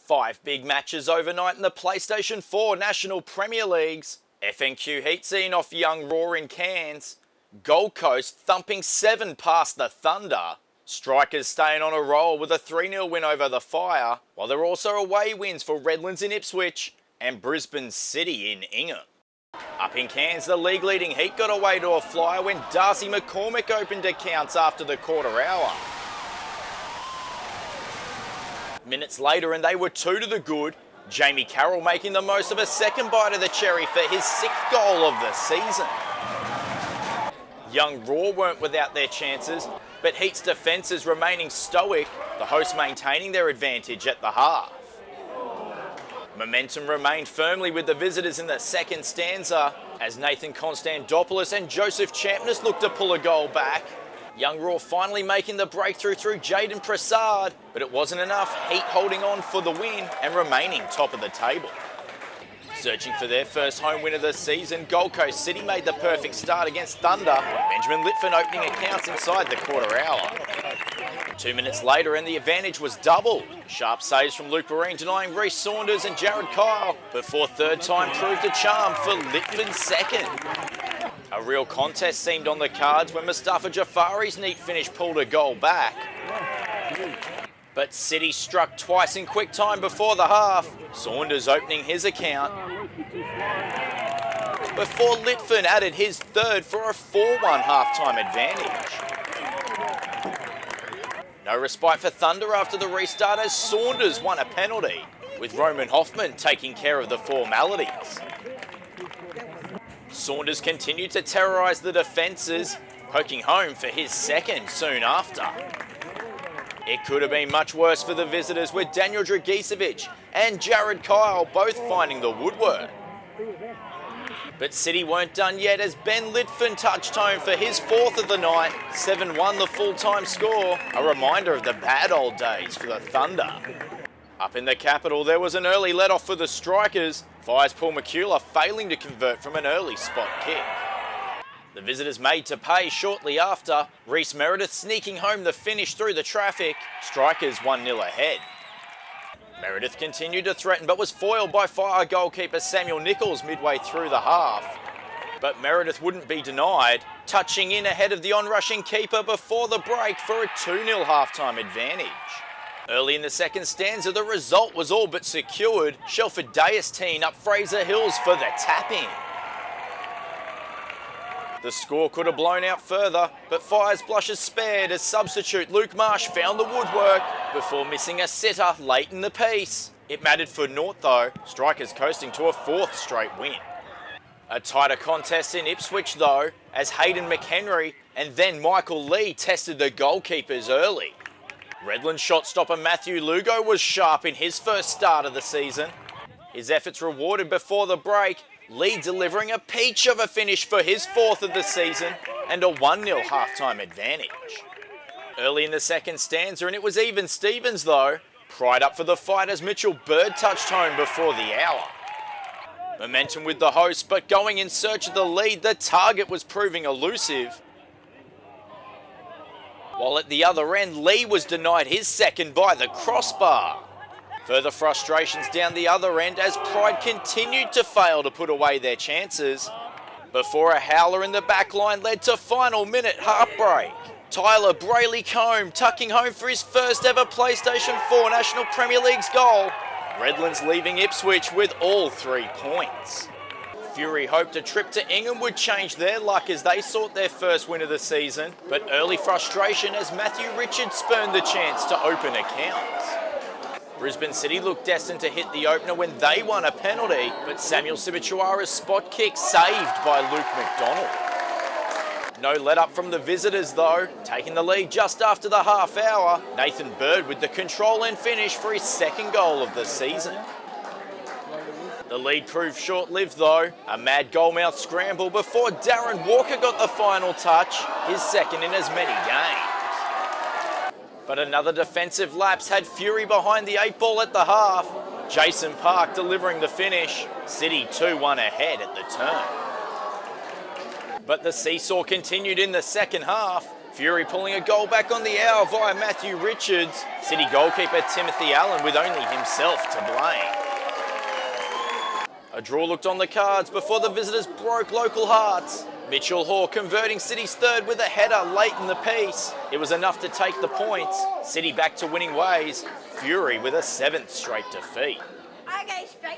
5 big matches overnight in the PlayStation 4 National Premier Leagues. FNQ heat scene off young roaring Cairns. Gold Coast thumping 7 past the Thunder. Strikers staying on a roll with a 3-0 win over the Fire, while there are also away wins for Redlands in Ipswich and Brisbane City in Ingham. Up in Cairns, the league-leading Heat got away to a flyer when Darcy McCormick opened accounts after the quarter hour. Minutes later, and they were 2 to the good, Jamie Carroll making the most of a second bite of the cherry for his 6th goal of the season. Young Raw weren't without their chances, but Heat's defences remaining stoic, the hosts maintaining their advantage at the half. Momentum remained firmly with the visitors in the second stanza, as Nathan Constantopoulos and Joseph Champness looked to pull a goal back. Young Raw finally making the breakthrough through Jaden Prasad, but it wasn't enough. Heat holding on for the win and remaining top of the table. Searching for their first home win of the season, Gold Coast City made the perfect start against Thunder. Benjamin Litfin opening accounts inside the quarter hour. 2 minutes later and the advantage was doubled. Sharp saves from Luke Barine denying Reece Saunders and Jared Kyle before third time proved a charm for Litfin's second. A real contest seemed on the cards when Mustafa Jafari's neat finish pulled a goal back. But City struck twice in quick time before the half, Saunders opening his account, before Litfin added his third for a 4-1 half-time advantage. No respite for Thunder after the restart as Saunders won a penalty, with Roman Hoffman taking care of the formalities. Saunders continued to terrorise the defences, poking home for his second soon after. It could have been much worse for the visitors with Daniel Dragicevic and Jared Kyle both finding the woodwork. But City weren't done yet as Ben Litfin touched home for his 4th of the night, 7-1 the full-time score, a reminder of the bad old days for the Thunder. Up in the capital, there was an early let-off for the Strikers, Fire's Paul McCullough failing to convert from an early spot kick. The visitors made to pay shortly after, Reece Meredith sneaking home the finish through the traffic, Strikers 1-0 ahead. Meredith continued to threaten but was foiled by Fire goalkeeper Samuel Nichols midway through the half. But Meredith wouldn't be denied, touching in ahead of the on-rushing keeper before the break for a 2-0 half-time advantage. Early in the second stanza, the result was all but secured. Shelford Deas teeing up Fraser Hills for the tap-in. The score could have blown out further, but Fire's blushes spared as substitute Luke Marsh found the woodwork before missing a sitter late in the piece. It mattered for naught though, Strikers coasting to a 4th straight win. A tighter contest in Ipswich though, as Hayden McHenry and then Michael Lee tested the goalkeepers early. Redlands shot stopper Matthew Lugo was sharp in his first start of the season. His efforts rewarded before the break, Lee delivering a peach of a finish for his 4th of the season and a 1-0 half-time advantage. Early in the second stanza and it was even Stevens though, pried up for the fight as Mitchell Bird touched home before the hour. Momentum with the hosts, but going in search of the lead, the target was proving elusive. While at the other end, Lee was denied his second by the crossbar. Further frustrations down the other end as Pride continued to fail to put away their chances, before a howler in the back line led to final minute heartbreak. Tyler Brayley-Combe tucking home for his first ever PlayStation 4 National Premier League's goal. Redlands leaving Ipswich with all 3 points. Fury hoped a trip to Ingham would change their luck as they sought their first win of the season, but early frustration as Matthew Richards spurned the chance to open accounts. Brisbane City looked destined to hit the opener when they won a penalty, but Samuel Sibichuara's spot kick saved by Luke McDonald. No let-up from the visitors though, taking the lead just after the half hour. Nathan Bird with the control and finish for his 2nd goal of the season. The lead proved short-lived though, a mad goalmouth scramble before Darren Walker got the final touch, his 2nd in as many games. But another defensive lapse had Fury behind the 8 ball at the half. Jason Park delivering the finish, City 2-1 ahead at the turn. But the seesaw continued in the second half. Fury pulling a goal back on the hour via Matthew Richards. City goalkeeper Timothy Allen with only himself to blame. A draw looked on the cards before the visitors broke local hearts. Mitchell Hall converting City's third with a header late in the piece. It was enough to take the points. City back to winning ways. Fury with a 7th straight defeat. Okay, straight.